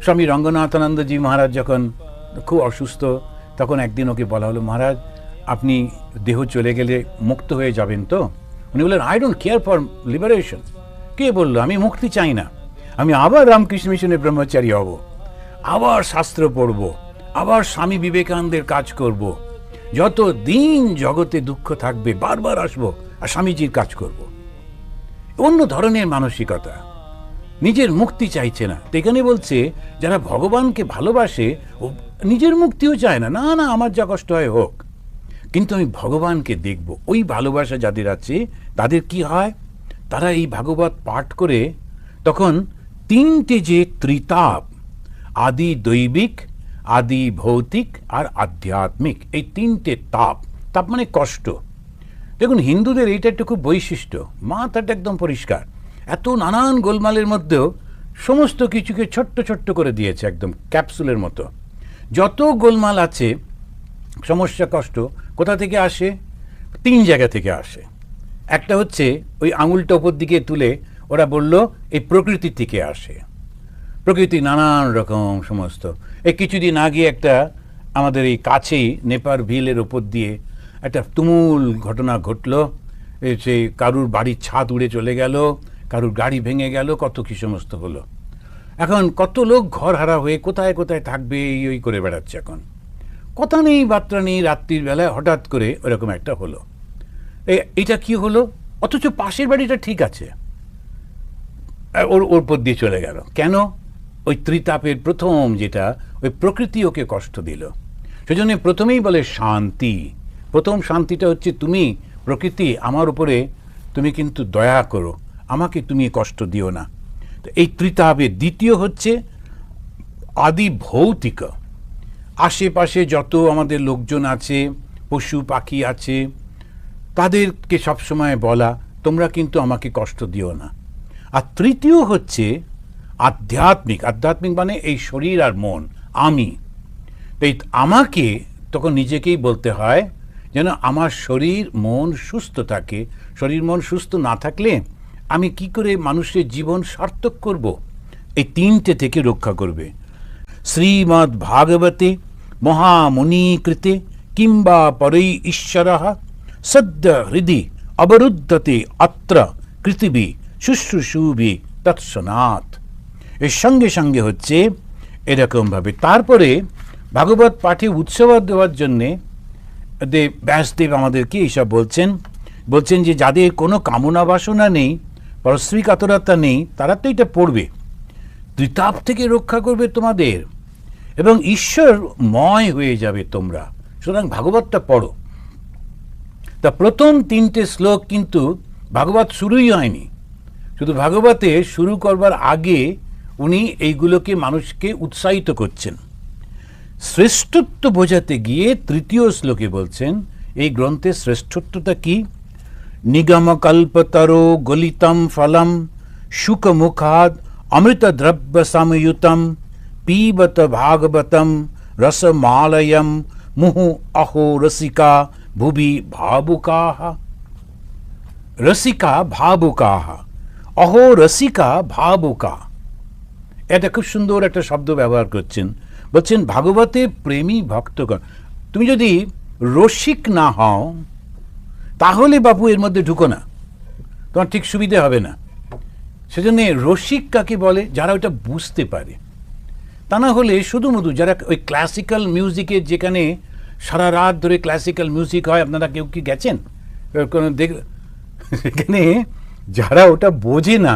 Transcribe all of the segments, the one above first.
স্বামী রঙ্গনাথানন্দজি মহারাজ যখন খুব অসুস্থ, তখন একদিন ওকে বলা হলো, মহারাজ আপনি দেহ চলে গেলে মুক্ত হয়ে যাবেন তো? উনি বললেন, I don't care for liberation. কে বললো? আমি মুক্তি চাই না, আমি আবার রামকৃষ্ণ মিশনের ব্রহ্মচারী হব, আবার শাস্ত্র পড়ব, আবার স্বামী বিবেকানন্দের কাজ করব, যত দিন জগতে দুঃখ থাকবে বারবার আসবো আর স্বামীজির কাজ করব। অন্য ধরনের মানসিকতা, নিজের মুক্তি চাইছে না। তো এখানে বলছে যারা ভগবানকে ভালোবাসে ও নিজের মুক্তিও চায় না, না না আমার যা কষ্ট হয় হোক, কিন্তু আমি ভগবানকে দেখব। ওই ভালোবাসা যাদের আছে তাদের কি হয়, তারা এই ভাগবত পাঠ করে তখন তিনটে যে ত্রিতাপ, আদি দৈবিক, আদি ভৌতিক আর আধ্যাত্মিক, এই তিনটে তাপ, তাপ মানে কষ্ট। দেখুন হিন্দুদের এইটা একটা খুব বৈশিষ্ট্য, মাথাটা একদম পরিষ্কার, এত নানান গোলমালের মধ্যেও সমস্ত কিছুকে ছোট্ট ছোট্ট করে দিয়েছে, একদম ক্যাপসুলের মতো। যত গোলমাল আছে, সমস্যা, কষ্ট কোথা থেকে আসে? তিন জায়গা থেকে আসে। একটা হচ্ছে ওই আঙুলটা ওপর দিকে তুলে ওরা বলল এই প্রকৃতি থেকে আসে, প্রকৃতি নানান রকম সমস্ত। এই কিছুদিন আগে একটা আমাদের এই কাছেই নেপার ভিলের ওপর দিয়ে একটা তুমুল ঘটনা ঘটল, সেই কারুর বাড়ির ছাদ উড়ে চলে গেল, কারুর গাড়ি ভেঙে গেল, কত কি সমস্ত হলো। এখন কত লোক ঘর হারা হয়ে কোথায় কোথায় থাকবে এই ওই করে বেড়াচ্ছে। এখন কথা নেই বার্তা নেই, রাত্রির বেলায় হঠাৎ করে ওরকম একটা হলো। এটা কি হলো? অথচ পাশের বাড়িটা ঠিক আছে, ওর ওপর দিয়ে চলে গেল কেন? ওই ত্রিতাপের প্রথম যেটা, ওই প্রকৃতি ওকে কষ্ট দিল। সেজন্য প্রথমেই বলে শান্তি। প্রথম শান্তিটা হচ্ছে তুমি প্রকৃতি আমার উপরে তুমি কিন্তু দয়া করো, আমাকে তুমি কষ্ট দিও না। তো এই ত্রিতাপের দ্বিতীয় হচ্ছে আদি ভৌতিক, আশেপাশে যত আমাদের লোকজন আছে, পশু পাখি আছে, তাদেরকে সবসময় বলা তোমরা কিন্তু আমাকে কষ্ট দিও না। আর তৃতীয় হচ্ছে আধ্যাত্মিক, আধ্যাত্মিক মানে এই শরীর আর মন, আমি। এই আমাকে তখন নিজেকেই বলতে হয় যেন আমার শরীর মন সুস্থ থাকে। শরীর মন সুস্থ না থাকলে আমি কি করে মানুষের জীবন সার্থক করব? এই তিনটে থেকে রক্ষা করবে। শ্রীমদ্ ভাগবতে মহামুনিকৃতে কিংবা পরৈ ঈশ্বরঃ সদ্য হৃদি অবরুদ্ধতে অত্র পৃথিবী শুশ্রূষুভি তৎসনাৎ। এর সঙ্গে সঙ্গে হচ্ছে এরকমভাবে তারপরে ভাগবত পাঠে উৎসব দেওয়ার জন্যে ব্যাসদেব আমাদেরকে এইসব বলছেন যে যাদের কোনো কামনা বাসনা নেই, পরশ্রী কাতরতা নেই, তারা তো এটা পড়বে, ত্রিতাপ থেকে রক্ষা করবে তোমাদের এবং ঈশ্বরময় হয়ে যাবে তোমরা। সুতরাং ভাগবতটা পড়ো। তা প্রথম তিনটে শ্লোক কিন্তু ভাগবত শুরুই হয়নি, শুধু ভাগবতে শুরু করবার আগে উনি এইগুলোকে মানুষকে উৎসাহিত করছেন। শ্রেষ্ঠত্ব বোঝাতে গিয়ে তৃতীয় শ্লোকে বলছেন এই গ্রন্থের শ্রেষ্ঠত্বটা কি? নিগমকল্পতরো গলিতম ফলম শুকমুখাদ অমৃত দ্রব্য সমযুতম পিবত ভাগবতম রসমালয়ম মুহু অহো রসিকা ভুবি ভাবুকাহ। রসিকা ভাবুকাহ, অহো রসিকা ভাবুকা, এটা খুব সুন্দর একটা শব্দ ব্যবহার করছেন। বলছেন ভাগবতে প্রেমী ভক্তগণ। তুমি যদি রসিক না হও তাহলে বাপু এর মধ্যে ঢুকো না, তোমার ঠিক সুবিধে হবে না। সেজন্য রসিক কাকে বলে? যারা ওটা বুঝতে পারে। তা না হলে শুধুমধু যারা ওই ক্লাসিক্যাল মিউজিকের, যেখানে সারা রাত ধরে ক্লাসিক্যাল মিউজিক হয়, আপনারা কেউ কি গেছেন? সেখানে যারা ওটা বোঝে না,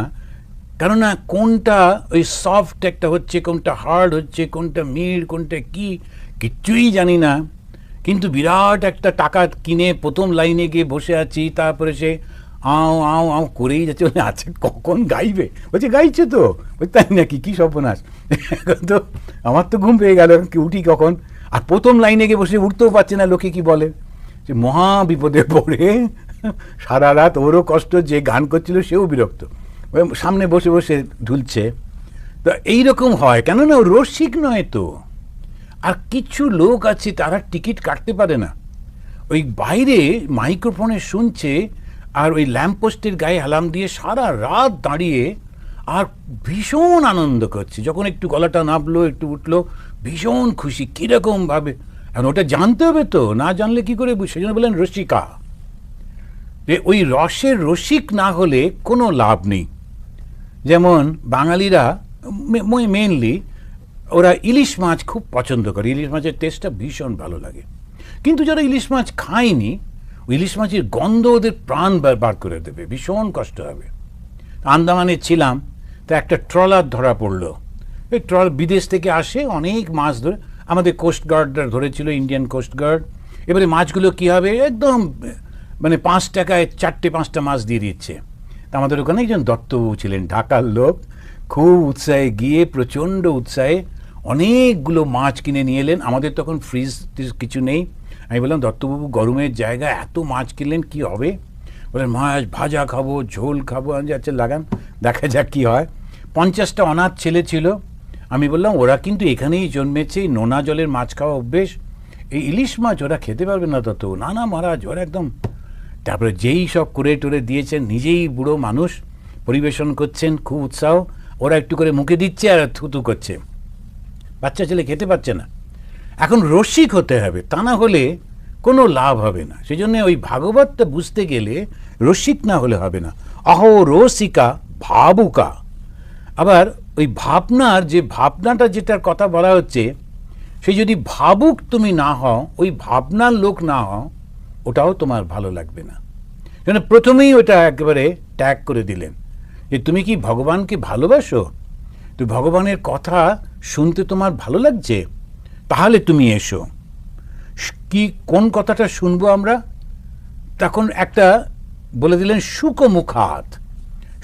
কেননা কোনটা ওই সফট একটা হচ্ছে, কোনটা হার্ড হচ্ছে, কোনটা মিড, কোনটা কি কিচ্ছুই জানি না, কিন্তু বিরাট একটা টাকা কিনে প্রথম লাইনে গিয়ে বসে আছি, তারপরে সে আও আও আও করেই যাচ্ছে। বলে আচ্ছা কখন গাইবে? বলছে গাইছে তো। বলছে তাই নাকি? কী সর্বনাশ! তো আমার তো ঘুম পেয়ে গেল, কি উঠি কখন? আর প্রথম লাইনে গিয়ে বসে উঠতেও পারছে না, লোকে কি বলে যে মহা বিপদে পড়ে সারা রাত ওরও কষ্ট, যে গান করছিল সেও বিরক্ত, সামনে বসে বসে ঢুলছে। তো এইরকম হয়, কেননা রসিক নয় তো। আর কিছু লোক আছে তারা টিকিট কাটতে পারে না, ওই বাইরে মাইক্রোফোনে শুনছে আর ওই ল্যাম্পপোস্টের গায়ে হেলাম দিয়ে সারা রাত দাঁড়িয়ে আর ভীষণ আনন্দ করছে, যখন একটু গলাটা নামলো একটু উঠলো ভীষণ খুশি কীরকমভাবে। এখন ওটা জানতে হবে তো, না জানলে কি করে, সেই জন্য বললেন রসিকা, যে ওই রসের রসিক না হলে কোনো লাভ নেই। যেমন বাঙালিরা মেনলি ওরা ইলিশ মাছ খুব পছন্দ করে, ইলিশ মাছের টেস্টটা ভীষণ ভালো লাগে, কিন্তু যারা ইলিশ মাছ খায়নি ইলিশ মাছের গন্ধ ওদের প্রাণ বার করে দেবে, ভীষণ কষ্ট হবে। আন্দামানে ছিলাম, তো একটা ট্রলার ধরা পড়লো, এই বিদেশ থেকে আসে অনেক মাছ ধরে, আমাদের কোস্টগার্ডরা ধরেছিল, ইন্ডিয়ান কোস্টগার্ড। এবারে মাছগুলো কী হবে, একদম মানে 5 টাকায় 4-5টা মাছ দিয়ে দিচ্ছে। তা আমাদের ওখানে একজন দত্তবাবু ছিলেন, ঢাকার লোক, খুব উৎসাহে গিয়ে প্রচণ্ড উৎসাহে অনেকগুলো মাছ কিনে নিয়ে এলেন। আমাদের তখন ফ্রিজ কিছু নেই। আমি বললাম, দত্তবাবু গরমের জায়গায় এত মাছ কিনলেন কি হবে? বলেন, মাছ ভাজা খাবো, ঝোল খাবো। আমি আচ্ছা লাগান, দেখা যাক কী হয়। 50টা অনাথ ছেলে ছিল। আমি বললাম, ওরা কিন্তু এখানেই জন্মেছে, এই নোনা জলের মাছ খাওয়া অভ্যেস, এই ইলিশ মাছ ওরা খেতে পারবে না। তত না না মহারাজ, ওরা একদম। তারপরে যেই সব করে টরে দিয়েছেন, নিজেই বুড়ো মানুষ পরিবেশন করছেন, খুব উৎসাহ, ওরা একটু করে মুখে দিচ্ছে আর থুতু করছে, বাচ্চা ছেলে খেতে পারছে না। এখন রসিক হতে হবে, তা না হলে কোনো লাভ হবে না। সেই জন্য ওই ভাগবতটা বুঝতে গেলে রসিক না হলে হবে না। অহো রসিকা ভাবুকা। আবার ওই ভাবনার যে ভাবনাটা যেটার কথা বলা হচ্ছে, সেই যদি ভাবুক তুমি না হও, ওই ভাবনার লোক না হও, ওটাও তোমার ভালো লাগবে না। কেন প্রথমেই ওটা একেবারে ট্যাগ করে দিলেন যে তুমি কি ভগবানকে ভালোবাসো, তো ভগবানের কথা শুনতে তোমার ভালো লাগছে, তাহলে তুমি এসো। কি কোন কথাটা শুনবো আমরা? তখন একটা বলে দিলেন শুকমুখাত।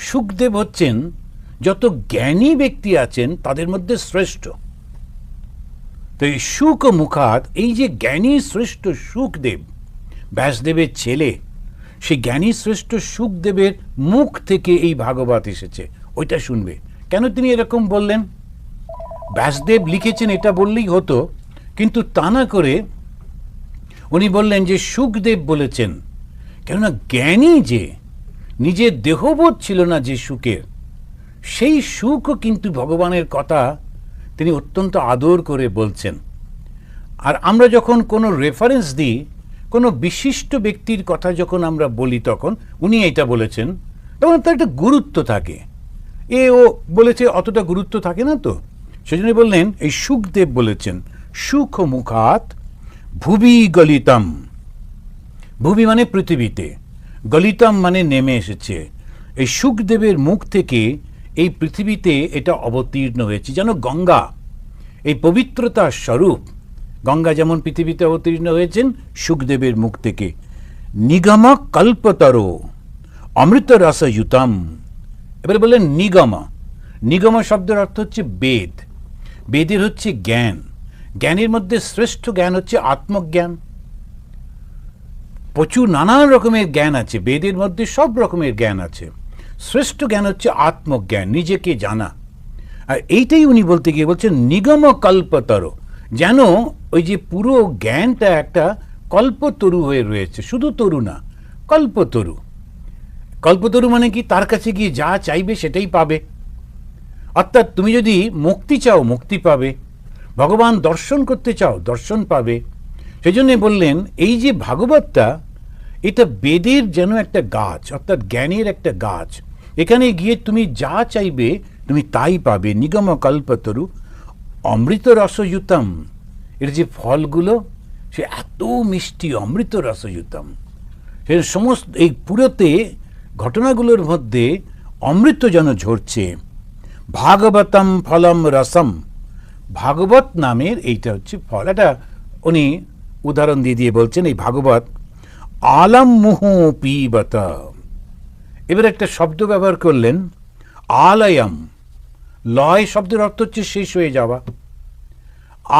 সুখদেব হচ্ছেন যত জ্ঞানী ব্যক্তি আছেন তাদের মধ্যে শ্রেষ্ঠ। তো এই শুকমুখাত, এই যে জ্ঞানী শ্রেষ্ঠ সুখদেব, ব্যাসদেবের ছেলে, সেই জ্ঞানী শ্রেষ্ঠ সুখদেবের মুখ থেকে এই ভাগবত এসেছে, ওইটা শুনবে। কেন তিনি এরকম বললেন? ব্যাসদেব লিখেছেন এটা বললেই হতো, কিন্তু তা না করে উনি বললেন যে সুখদেব বলেছেন। কেননা জ্ঞানী যে, নিজের দেহবোধ ছিল না যে সুখের, সেই সুখও কিন্তু ভগবানের কথা তিনি অত্যন্ত আদর করে বলছেন। আর আমরা যখন কোনো রেফারেন্স দিই, কোনো বিশিষ্ট ব্যক্তির কথা যখন আমরা বলি, তখন উনি এইটা বলেছেন, তখন তার একটা গুরুত্ব থাকে। ও বলেছে অতটা গুরুত্ব থাকে না তো, সেজন্য বললেন এই সুখদেব বলেছেন সুখ মুখাত ভুবি গলিতম। ভুবি মানে পৃথিবীতে, গলিতম মানে নেমে এসেছে। এই সুখদেবের মুখ থেকে এই পৃথিবীতে এটা অবতীর্ণ হয়েছে, যেন গঙ্গা, এই পবিত্রতার স্বরূপ গঙ্গা যেমন পৃথিবীতে অবতীর্ণ হয়েছেন সুখদেবের মুখ থেকে। নিগম কল্পতর অমৃত রসযুতম। এবারে বললেন নিগম। নিগম শব্দের অর্থ হচ্ছে বেদ। বেদের হচ্ছে জ্ঞান, জ্ঞানের মধ্যে শ্রেষ্ঠ জ্ঞান হচ্ছে আত্মজ্ঞান। প্রচুর নানান রকমের জ্ঞান আছে, বেদের মধ্যে সব রকমের জ্ঞান আছে, শ্রেষ্ঠ জ্ঞান হচ্ছে আত্মজ্ঞান, নিজেকে জানা। আর এইটাই উনি বলতে গিয়ে বলছেন নিগম কল্পতর, যেন ওই যে পুরো জ্ঞানটা একটা কল্পতরু হয়ে রয়েছে, শুধু তরু না, কল্পতরু। কল্পতরু মানে কি? তার কাছে গিয়ে যা চাইবে সেটাই পাবে। অর্থাৎ তুমি যদি মুক্তি চাও মুক্তি পাবে, ভগবান দর্শন করতে চাও দর্শন পাবে। সেই জন্যে বললেন এই যে ভাগবতটা, এটা বেদের যেন একটা গাছ, অর্থাৎ জ্ঞানের একটা গাছ। এখানে গিয়ে তুমি যা চাইবে তুমি তাই পাবে। নিগম কল্পতরু অমৃত রসযুতম। এর যে ফলগুলো সে এত মিষ্টি, অমৃত রসযুতম। সে সমস্ত এই পুরোতে ঘটনাগুলোর মধ্যে অমৃত যেন ঝরছে। ভাগবতম ফলম রসম। ভাগবত নামের এইটা হচ্ছে ফল। এটা উনি উদাহরণ দিয়ে দিয়ে বলছেন এই ভাগবত আলম মুহু পিবত। এবার একটা শব্দ ব্যবহার করলেন আলয়ম। লয় শব্দের অর্থ হচ্ছে শেষ হয়ে যাওয়া,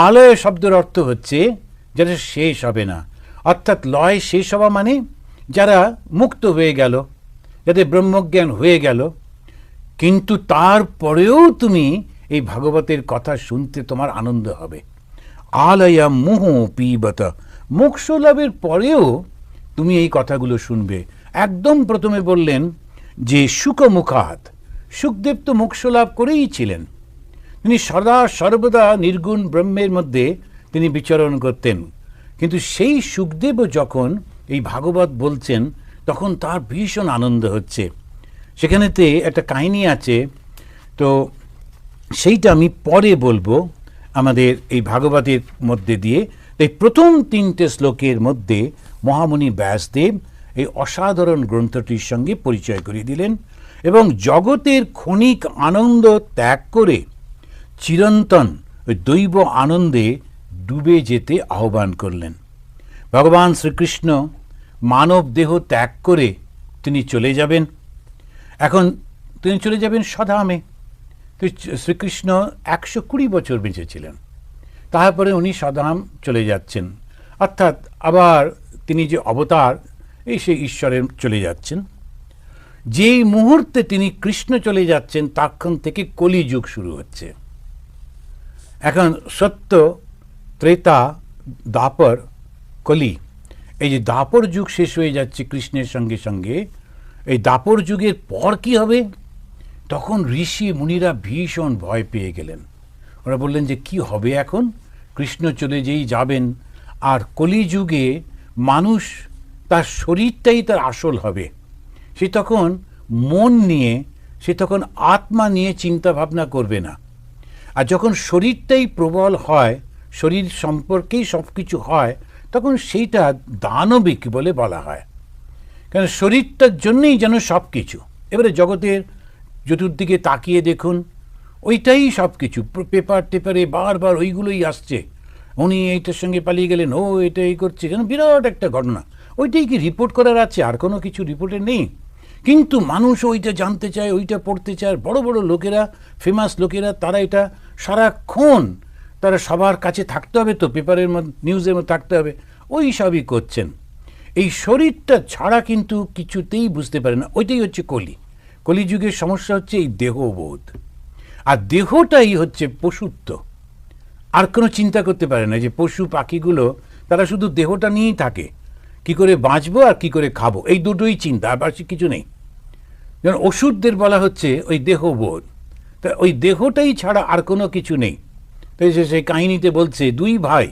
আলয় শব্দের অর্থ হচ্ছে যেটা শেষ হবে না। অর্থাৎ লয় শেষ হওয়া মানে যারা মুক্ত হয়ে গেল, যাদের ব্রহ্মজ্ঞান হয়ে গেল, কিন্তু তারপরেও তুমি এই ভাগবতের কথা শুনতে তোমার আনন্দ হবে। আলয়ম মুহু পিবত। মোক্ষ লাভের পরেও তুমি এই কথাগুলো শুনবে। একদম প্রথমে বললেন যে শুকমুখাত, সুখদেব তো মোক্ষ লাভ করেই ছিলেন, তিনি সদা সর্বদা নির্গুণ ব্রহ্মের মধ্যে তিনি বিচরণ করতেন। কিন্তু সেই সুখদেবও যখন এই ভাগবত বলছেন তখন তার ভীষণ আনন্দ হচ্ছে। সেখানেতে একটা কাহিনী আছে, তো সেইটা আমি পরে বলবো আমাদের এই ভাগবতের মধ্যে দিয়ে। এই প্রথম 3টে শ্লোকের মধ্যে মহামুনি ব্যাসদেব এই অসাধারণ গ্রন্থটির সঙ্গে পরিচয় করিয়ে দিলেন এবং জগতের ক্ষণিক আনন্দ ত্যাগ করে চিরন্তন ওই দৈব আনন্দে ডুবে যেতে আহ্বান করলেন। ভগবান শ্রীকৃষ্ণ মানব দেহ ত্যাগ করে তিনি চলে যাবেন, এখন তিনি চলে যাবেন স্বধামে। শ্রীকৃষ্ণ 120 বছর বেঁচেছিলেন, তারপরে উনি স্বধাম চলে যাচ্ছেন, অর্থাৎ আবার তিনি যে অবতার এই সেই ঈশ্বরের চলে যাচ্ছেন। যেই মুহূর্তে তিনি কৃষ্ণ চলে যাচ্ছেন তখন থেকে কলিযুগ শুরু হচ্ছে। এখন সত্য, ত্রেতা, দ্বাপর, কলি, এই যে দ্বাপর যুগ শেষ হয়ে যাচ্ছে কৃষ্ণের সঙ্গে সঙ্গে, এই দ্বাপর যুগের পর কি হবে? তখন ঋষি মুনিরা ভীষণ ভয় পেয়ে গেলেন। ওরা বললেন যে কি হবে এখন, কৃষ্ণ চলে যেই যাবেন, আর কলিযুগে মানুষ তার শরীরটাই তার আসল হবে। সে তখন মন নিয়ে, সে তখন আত্মা নিয়ে চিন্তা ভাবনা করবে না। আর যখন শরীরটাই প্রবল হয়, শরীর সম্পর্কেই সব কিছু হয়, তখন সেইটা দানবিক বলে বলা হয়, কারণ শরীরটার জন্যেই যেন সব কিছু। এবারে জগতের চতুর্দিকে তাকিয়ে দেখুন, ওইটাই সব কিছু, পেপার টেপারে বারবার ওইগুলোই আসছে। উনি এইটার সঙ্গে পালিয়ে গেলেন, ও এটা এই করছে, যেন বিরাট একটা ঘটনা। ওইটাই কি রিপোর্ট করার আছে? আর কোনো কিছু রিপোর্টে নেই। কিন্তু মানুষ ওইটা জানতে চায়, ওইটা পড়তে চায়। বড় বড় লোকেরা, ফেমাস লোকেরা, তারা এটা সারাক্ষণ তারা সবার কাছে থাকতে হবে, তো পেপারের মধ্যে, নিউজের মধ্যে থাকতে হবে, ওই সবই করছেন। এই শরীরটা ছাড়া কিন্তু কিছুতেই বুঝতে পারে না। ওইটাই হচ্ছে কলিযুগের সমস্যা, হচ্ছে এই দেহবোধ। আর দেহটাই হচ্ছে পশুত্ব, আর কোনো চিন্তা করতে পারে না। যে পশু পাখিগুলো তারা শুধু দেহটা নিয়েই থাকে, কি করে বাঁচবো আর কি করে খাবো, এই দুটোই চিন্তা, আর বাকি কিছু নেই। যেমন ওষুধদের বলা হচ্ছে ওই দেহবোধ, তা ওই দেহটাই ছাড়া আর কোনো কিছু নেই। তো সেই কাহিনীতে বলছে 2 ভাই,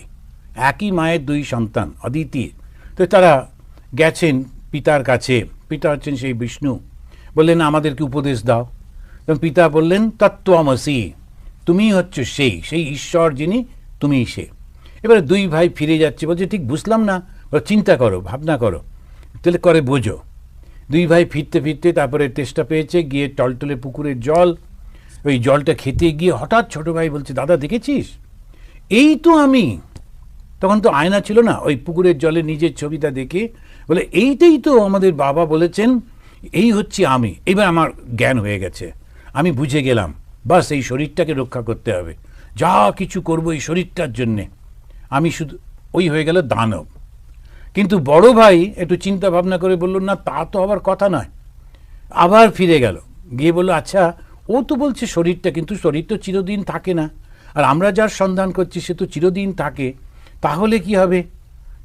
একই মায়ের 2 সন্তান, অদিতি। তো তারা গেছেন পিতার কাছে, পিতা হচ্ছেন সেই বিষ্ণু। বললেন আমাদেরকে উপদেশ দাও। তখন পিতা বললেন তত্ত্বমসি, তুমি হচ্ছে সেই ঈশ্বর যিনি, তুমিই সে। এবারে 2 ভাই ফিরে যাচ্ছে, বলছে ঠিক বুঝলাম না, চিন্তা করো, ভাবনা করো, তাহলে করে বোঝো। 2 ভাই ফিরতে ফিরতে তারপরে তেষ্টা পেয়েছে, গিয়ে টলটলে পুকুরের জল, ওই জলটা খেতে গিয়ে হঠাৎ ছোট ভাই বলছে, দাদা দেখেছিস, এই তো আমি। তখন তো আয়না ছিল না, ওই পুকুরের জলে নিজের ছবিটা দেখে বলে, এইটাই তো আমাদের বাবা বলেছেন, এই হচ্ছে আমি। এবার আমার জ্ঞান হয়ে গেছে, আমি বুঝে গেলাম, বাস এই শরীরটাকে রক্ষা করতে হবে, যা কিছু করব এই শরীরটার জন্যে। আমি শুধু ওই হয়ে গেল দানব। কিন্তু বড় ভাই একটু চিন্তা ভাবনা করে বলল, না তা তো আবার কথা নয়। আবার ফিরে গেল, গিয়ে বলল, আচ্ছা ও তো বলছে শরীরটা, কিন্তু শরীর তো চিরদিন থাকে না, আর আমরা যার সন্ধান করছি সে তো চিরদিন থাকে, তাহলে কি হবে?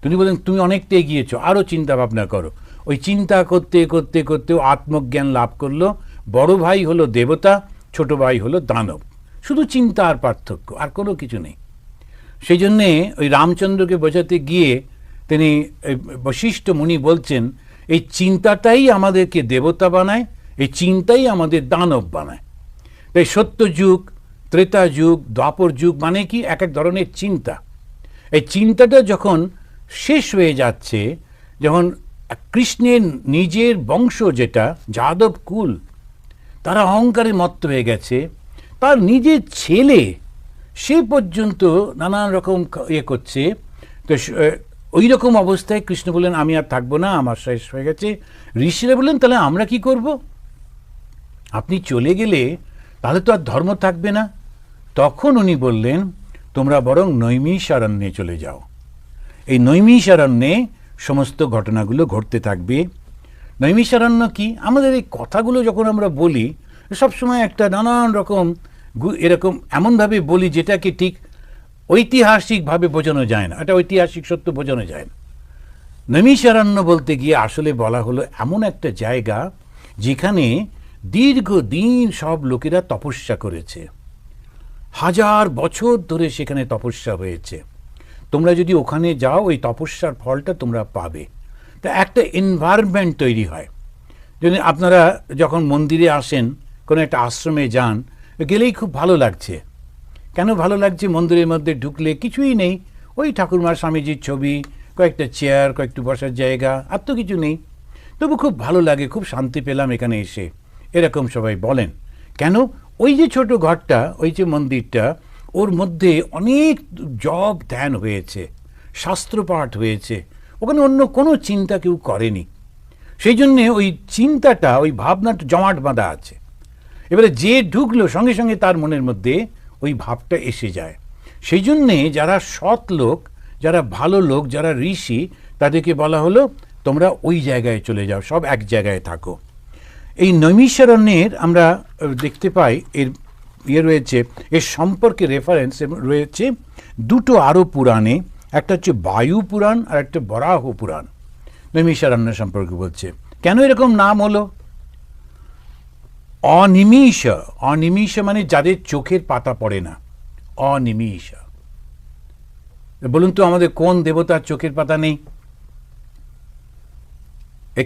তিনি বলেন, তুমি অনেকটা এগিয়েছো, আরও চিন্তা ভাবনা করো। ওই চিন্তা করতে করতে করতেও আত্মজ্ঞান লাভ করলো। বড় ভাই হলো দেবতা, ছোট ভাই হলো দানব। শুধু চিন্তা আর পার্থক্য, আর কোনো কিছু নেই। সেই জন্যে ওই রামচন্দ্রকে বোঝাতে গিয়ে তিনি বশিষ্ঠ মুনি বলছেন, এই চিন্তাটাই আমাদেরকে দেবতা বানায়, এই চিন্তাই আমাদের দানব বানায়। তাই সত্যযুগ, ত্রেতা যুগ, দ্বাপর যুগ মানে কি? এক এক ধরনের চিন্তা। এই চিন্তাটা যখন শেষ হয়ে যাচ্ছে, যখন কৃষ্ণের নিজের বংশ যেটা যাদব কুল, তারা অহংকারে মত্ত হয়ে গেছে, তার নিজের ছেলে সে পর্যন্ত নানান রকম করছে। তো ওই রকম অবস্থায় কৃষ্ণ বললেন, আমি আর থাকবো না, আমার শেষ হয়ে গেছে। ঋষিরা বললেন, তাহলে আমরা কি করব? আপনি চলে গেলে তাহলে তো আর ধর্ম থাকবে না। তখন উনি বললেন, তোমরা বরং নৈমিষারণ্যে চলে যাও। এই নৈমিষারণ্যে সমস্ত ঘটনাগুলো ঘটতে থাকবে। নৈমিষারণ্য কি? আমাদের এই কথাগুলো যখন আমরা বলি, সবসময় একটা নানান রকম এরকম এমনভাবে বলি যেটাকে ঠিক ঐতিহাসিকভাবে বোঝানো যায় না, এটা ঐতিহাসিক সত্য বোঝানো যায় না। নৈমিষারণ্য বলতে গিয়ে আসলে বলা হলো এমন একটা জায়গা যেখানে দীর্ঘদিন সব লোকেরা তপস্যা করেছে, 1000 বছর ধরে সেখানে তপস্যা হয়েছে। তোমরা যদি ওখানে যাও ওই তপস্যার ফলটা তোমরা পাবে। তা একটা এনভায়রনমেন্ট তৈরি হয়। যদি আপনারা যখন মন্দিরে আসেন, কোনো একটা আশ্রমে যান, গেলেই খুব ভালো লাগছে। কেন ভালো লাগছে? মন্দিরের মধ্যে ঢুকলে কিছুই নেই, ওই ঠাকুরমা স্বামীজির ছবি, কয়েকটা চেয়ার, কয়েকটু বসার জায়গা, আর তো কিছু নেই। তবু খুব ভালো লাগে, খুব শান্তি পেলাম এখানে এসে, এরকম সবাই বলেন। কেন? ওই যে ছোট ঘরটা, ওই যে মন্দিরটা, ওর মধ্যে অনেক জপ ধ্যান হয়েছে, শাস্ত্রপাঠ হয়েছে, ওখানে অন্য কোনো চিন্তা কেউ করেনি। সেই জন্যে ওই চিন্তাটা, ওই ভাবনাটা জমাট বাঁধা আছে। এবারে যে ঢুকলো সঙ্গে সঙ্গে তার মনের মধ্যে ওই ভাবটা এসে যায়। সেই জন্যে যারা সৎ লোক, যারা ভালো লোক, যারা ঋষি, তাদেরকে বলা হলো তোমরা ওই জায়গায় চলে যাও, সব এক জায়গায় থাকো। এই নৈমিষারণ্যের আমরা দেখতে পাই এর রয়েছে, এর সম্পর্কে রেফারেন্স রয়েছে দুটো আরও পুরাণে। একটা হচ্ছে বায়ু পুরাণ আর একটা বরাহ পুরাণ। নৈমিষারণ্য সম্পর্কে বলছে। কেন এরকম নাম হলো? অনিমিষ, অনিমিষ মানে যাদের চোখের পাতা পড়ে না, অনিমিষ। বলুন তো আমাদের কোন দেবতার চোখের পাতা নেই?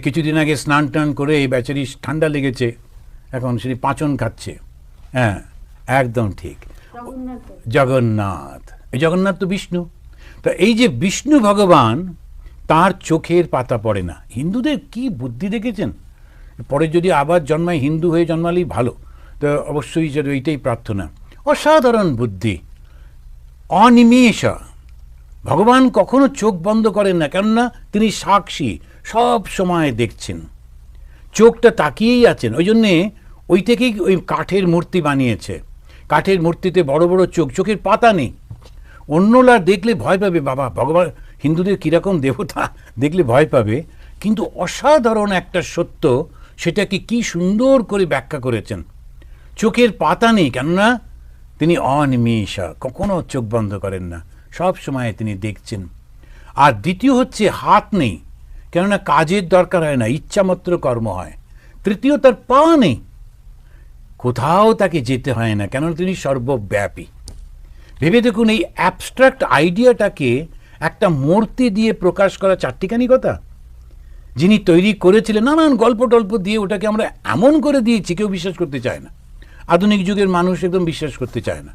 কিছুদিন আগে স্নান টান করে এই বেচারি ঠান্ডা লেগেছে, এখন সেটি পাঁচন খাচ্ছে। হ্যাঁ, একদম ঠিক, জগন্নাথ। এই জগন্নাথ তো বিষ্ণু। তো এই যে বিষ্ণু ভগবান, তার চোখের পাতা পড়ে না। হিন্দুদের কি বুদ্ধি দেখেছেন? পরে যদি আবার জন্মায়, হিন্দু হয়ে জন্মালেই ভালো। তো অবশ্যই এইটাই প্রার্থনা। অসাধারণ বুদ্ধি। অনিমেষ, ভগবান কখনো চোখ বন্ধ করেন না, কেননা তিনি সাক্ষী, সব সময় দেখছেন, চোখটা তাকিয়েই আছেন। ওই জন্যে ওই থেকেই ওই কাঠের মূর্তি বানিয়েছে। কাঠের মূর্তিতে বড় বড় চোখ, চোখের পাতা নেই। অন্যরা দেখলে ভয় পাবে, বাবা ভগবান হিন্দুদের কীরকম দেবতা, দেখলে ভয় পাবে। কিন্তু অসাধারণ একটা সত্য, সেটাকে কি সুন্দর করে ব্যাখ্যা করেছেন। চোখের পাতা নেই, কেননা তিনি অনিমেষ, কখনো চোখ বন্ধ করেন না, সব সময় তিনি দেখছেন। আর দ্বিতীয় হচ্ছে হাত নেই, কেননা কাজের দরকার হয় না, ইচ্ছামাত্র কর্ম হয়। তৃতীয়, তার পা নেই, কোথাও তাকে যেতে হয় না, কেননা তিনি সর্বব্যাপী। ভেবে দেখুন, এই অ্যাবস্ট্রাক্ট আইডিয়াটাকে একটা মূর্তি দিয়ে প্রকাশ করা চারটিখানি কথা। যিনি তৈরি করেছিলেন, নানান গল্প টল্প দিয়ে ওটাকে আমরা এমন করে দিয়েছি, কেউ বিশ্বাস করতে চায় না। আধুনিক যুগের মানুষ একদম বিশ্বাস করতে চায় না।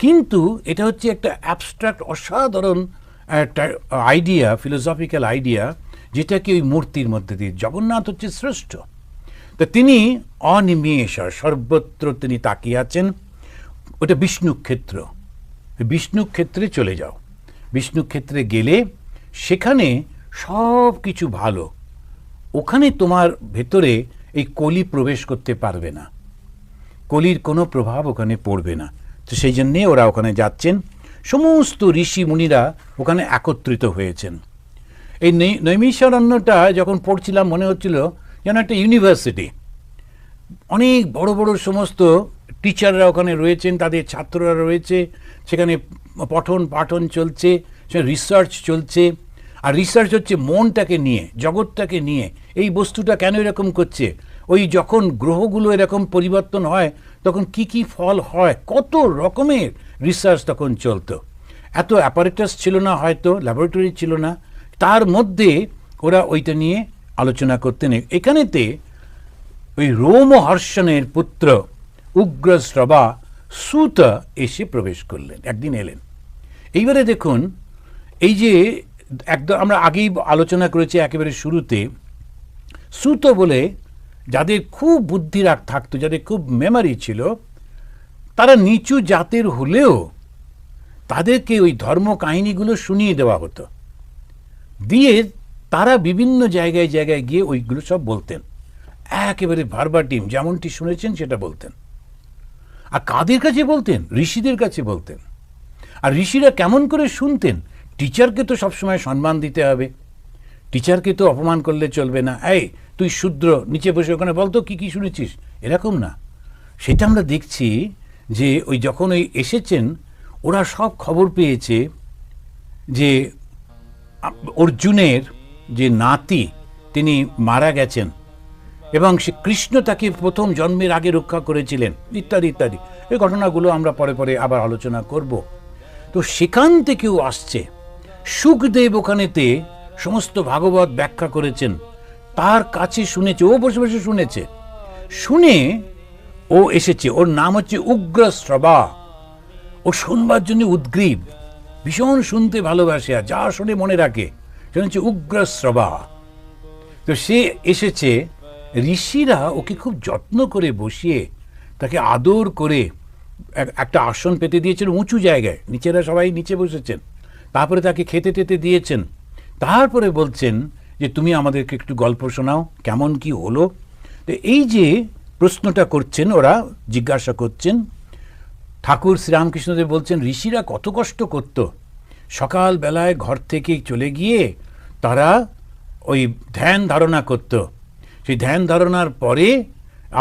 কিন্তু এটা হচ্ছে একটা অ্যাবস্ট্রাক্ট অসাধারণ একটা আইডিয়া, ফিলোসফিক্যাল আইডিয়া, যেটাকে ওই মূর্তির মধ্যে দিয়ে, জগন্নাথ হচ্ছে শ্রেষ্ঠ। তো তিনি অনিমেষ, সর্বত্র তিনি তাকিয়ে আছেন। ওটা বিষ্ণু ক্ষেত্র। বিষ্ণু ক্ষেত্রে চলে যাও। বিষ্ণু ক্ষেত্রে গেলে সেখানে সব কিছু ভালো, ওখানে তোমার ভেতরে এই কলি প্রবেশ করতে পারবে না, কলির কোনো প্রভাব ওখানে পড়বে না। তো সেই জন্যে ওরা ওখানে যাচ্ছেন, সমস্ত ঋষি মুনিরা ওখানে একত্রিত হয়েছেন। এই নৈমিষারণ্যটা যখন পড়ছিলাম মনে হচ্ছিল যেন একটা ইউনিভার্সিটি। অনেক বড় বড় সমস্ত টিচাররা ওখানে রয়েছেন, তাদের ছাত্ররা রয়েছে, সেখানে পঠন পাঠন চলছে, সেখানে রিসার্চ চলছে। আর রিসার্চ হচ্ছে মনটাকে নিয়ে, জগৎটাকে নিয়ে, এই বস্তুটা কেন এরকম করছে, ওই যখন গ্রহগুলো এরকম পরিবর্তন হয় তখন কি কি ফল হয়, কত রকমের রিসার্চ তখন চলতো। এত অ্যাপারেটাস ছিল না, হয়তো ল্যাবরেটরি ছিল না, তার মধ্যে ওরা ওইটা নিয়ে আলোচনা করতেন। এখানেতে ওই রোমহর্ষণের পুত্র উগ্রশ্রবা সুত এসে প্রবেশ করলেন, একদিন এলেন। এইবারে দেখুন, এই যে একদম আমরা আগেই আলোচনা করেছি একেবারে শুরুতে, সুত বলে যাদের খুব বুদ্ধি থাকতো, যাদের খুব মেমোরি ছিল, তারা নিচু জাতের হলেও তাদেরকে ওই ধর্ম কাহিনীগুলো শুনিয়ে দেওয়া হতো, দিয়ে তারা বিভিন্ন জায়গায় জায়গায় গিয়ে ওইগুলো সব বলতেন, একেবারে ভার্বাটিম যেমনটি শুনেছেন সেটা বলতেন। আর কাদের কাছে বলতেন? ঋষিদের কাছে বলতেন। আর ঋষিরা কেমন করে শুনতেন? টিচারকে তো সবসময় সম্মান দিতে হবে, টিচারকে তো অপমান করলে চলবে না। এই তুই শূদ্র, নিচে বসে ওখানে বলতো কি কি শুনেছিস, এরকম না। সেটা আমরা দেখছি যে ওই যখন ওই এসেছেন, ওরা সব খবর পেয়েছে যে অর্জুনের যে নাতি তিনি মারা গেছেন, এবং সে কৃষ্ণ তাকে প্রথম জন্মের আগে রক্ষা করেছিলেন, ইত্যাদি ইত্যাদি। এই ঘটনাগুলো আমরা পরে পরে আবার আলোচনা করব। তো সেখান থেকেও আসছে। সুখদেব ওখানেতে সমস্ত ভাগবত ব্যাখ্যা করেছেন, তার কাছে শুনেছে, ও বসে বসে শুনেছে, শুনে ও এসেছে। ওর নাম হচ্ছে উগ্রশ্রবা। ও শুনবার জন্য উদ্গ্রীব, ভীষণ শুনতে ভালোবাসে, আর যা শুনে মনে রাখে, সেটা হচ্ছে উগ্রশ্রবা। তো সে এসেছে। ঋষিরা ওকে খুব যত্ন করে বসিয়ে তাকে আদর করে একটা আসন পেতে দিয়েছেন উঁচু জায়গায়, নিচেরা সবাই নিচে বসেছেন। তারপরে তাকে খেতে টেতে দিয়েছেন। তারপরে বলছেন যে তুমি আমাদেরকে একটু গল্প শোনাও, কেমন কি হলো। তো এই যে প্রশ্নটা করছেন, ওরা জিজ্ঞাসা করছেন, ঠাকুর শ্রীরামকৃষ্ণদেব বলছেন ঋষিরা কত কষ্ট করত। সকালবেলায় ঘর থেকে চলে গিয়ে তারা ওই ধ্যান ধারণা করত, সেই ধ্যান ধারণার পরে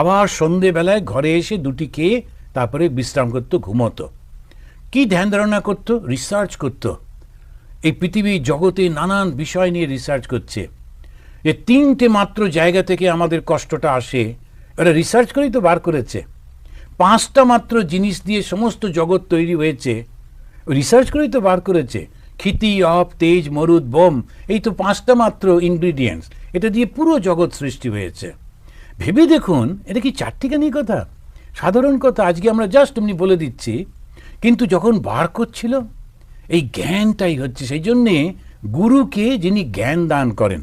আবার সন্ধেবেলায় ঘরে এসে দুটি খেয়ে তারপরে বিশ্রাম করতো, ঘুমতো। কি ধ্যান ধারণা করত? রিসার্চ করত। এই পৃথিবী জগতে নানান বিষয় নিয়ে রিসার্চ করছে। যে তিনটে মাত্র জায়গা থেকে আমাদের কষ্টটা আসে, ওরা রিসার্চ করেই তো বার করেছে। পাঁচটা মাত্র জিনিস দিয়ে সমস্ত জগৎ তৈরি হয়েছে, রিসার্চ করেই তো বার করেছে। ক্ষিতি, অপ, তেজ, মরুদ, বোম, এই তো পাঁচটা মাত্র ইনগ্রিডিয়েন্টস, এটা দিয়ে পুরো জগৎ সৃষ্টি হয়েছে। ভেবে দেখুন, এটা কি চারটিখানি কথা? সাধারণ কথা, আজকে আমরা জাস্ট এমনি বলে দিচ্ছি। কিন্তু যখন বার করছিল, এই জ্ঞানটাই হচ্ছে। সেই জন্যে গুরুকে যিনি জ্ঞান দান করেন,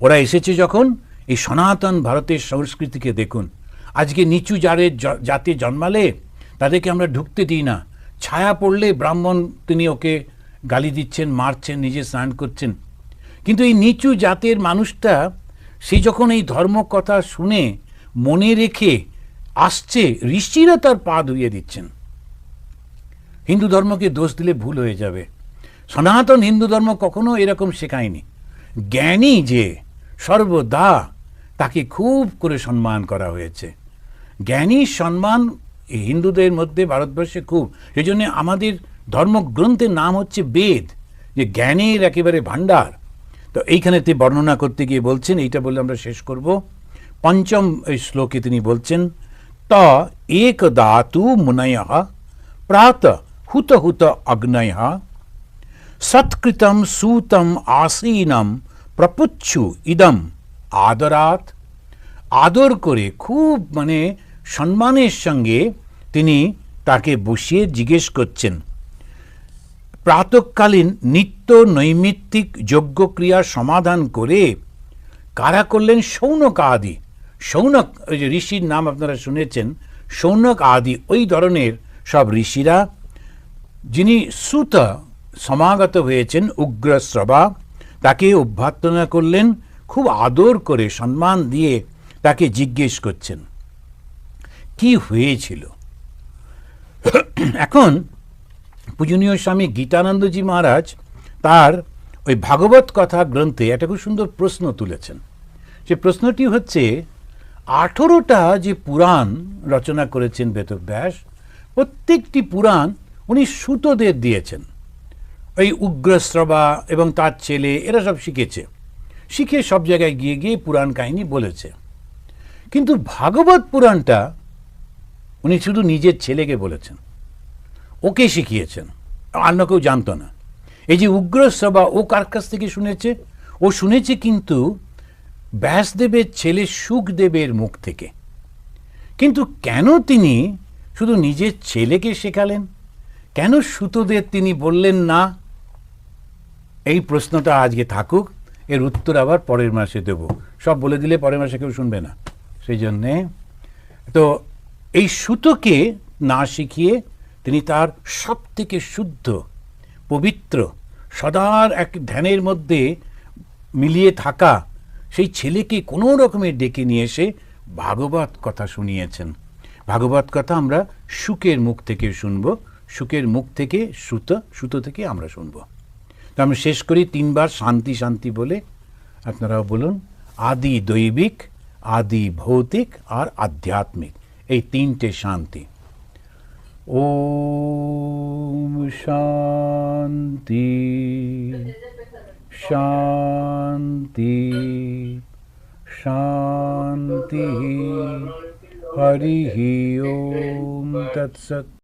ওরা এসেছে যখন, এই সনাতন ভারতের সংস্কৃতিকে দেখুন। আজকে নিচু জাতে জন্মালে তাদেরকে আমরা ঢুকতে দিই না। ছায়া পড়লে ব্রাহ্মণ তিনি ওকে গালি দিচ্ছেন, মারছেন, নিজে স্নান করছেন। কিন্তু এই নিচু জাতের মানুষটা, সে যখন এই ধর্ম কথা শুনে মনে রেখে আসছে, ঋষিরা তার পা ধুইয়ে দিচ্ছেন। হিন্দু ধর্মকে দোষ দিলে ভুল হয়ে যাবে। সনাতন হিন্দু ধর্ম কখনো এরকম শেখায়নি। জ্ঞানী যে সর্বদা, তাকে খুব করে সম্মান করা হয়েছে। জ্ঞানীর সম্মান হিন্দুদের মধ্যে, ভারতবর্ষে খুব। সেই জন্য আমাদের ধর্মগ্রন্থের নাম হচ্ছে বেদ, যে জ্ঞানের একেবারে ভাণ্ডার। তো এইখানেতে বর্ণনা করতে গিয়ে বলছেন, এইটা বলে আমরা শেষ করব। পঞ্চম এই শ্লোকে তিনি বলছেন, ত এক দাতু মুনয় প্রাত হুত হুত অগ্নয় সৎকৃতম সুতম আসীনম প্রপুচ্ছু ইদম আদরাত। আদর করে, খুব মানে সম্মানের সঙ্গে তিনি তাকে বসিয়ে জিজ্ঞেস করছেন। প্রাতকালীন নিত্য নৈমিত্তিক যজ্ঞক্রিয়ার সমাধান করে কারা করলেন? শৌনক আদি। শৌনক, ওই যে ঋষির নাম আপনারা শুনেছেন, শৌনক আদি ওই ধরনের সব ঋষিরা, যিনি সুত সমাগত হয়েছেন উগ্রশ্রবা, তাকে অভ্যর্থনা করলেন, খুব আদর করে সম্মান দিয়ে তাকে জিজ্ঞেস করছেন কি হয়েছিল। এখন পূজনীয় স্বামী গীতানন্দজি মহারাজ তার ওই ভাগবত কথা গ্রন্থে একটা খুব সুন্দর প্রশ্ন তুলেছেন। সে প্রশ্নটি হচ্ছে, 18টা যে পুরাণ রচনা করেছেন বেদব্যাস, প্রত্যেকটি পুরাণ উনি সুতদের দিয়েছেন। ওই উগ্রশ্রবা এবং তার ছেলে এরা সব শিখেছে, শিখে সব জায়গায় গিয়ে গিয়ে পুরাণ কাহিনী বলেছে। কিন্তু ভাগবত পুরাণটা উনি শুধু নিজের ছেলেকে বলেছেন, ওকে শিখিয়েছেন, অন্য কেউ জানতো না। এই যে উগ্রশ্রবা, ও কার কাছ থেকে শুনেছে? ও শুনেছে কিন্তু ব্যাসদেবের ছেলে সুখদেবের মুখ থেকে। কিন্তু কেন তিনি শুধু নিজের ছেলেকে শেখালেন? কেন সুতদের তিনি বললেন না? এই প্রশ্নটা আজকে থাকুক, এর উত্তর আবার পরের মাসে দেব। সব বলে দিলে পরের মাসে কেউ শুনবে না। সেই জন্যে তো এই সুতকে না শিখিয়ে তিনি তার সব থেকে শুদ্ধ, পবিত্র, সদার এক ধ্যানের মধ্যে মিলিয়ে থাকা সেই ছেলেকে কোনো রকমে ডেকে নিয়ে এসে ভাগবত কথা শুনিয়েছেন। ভাগবত কথা আমরা শুকের মুখ থেকে শুনব, শুকের মুখ থেকে সুত থেকে আমরা শুনব। তো আমরা শেষ করি 3 বার শান্তি শান্তি বলে। আপনারাও বলুন, আদি দৈবিক, আদি ভৌতিক আর আধ্যাত্মিক, এই 3টে শান্তি। ওম শান্তি শান্তি শান্তি। হরি ওম তৎসৎ।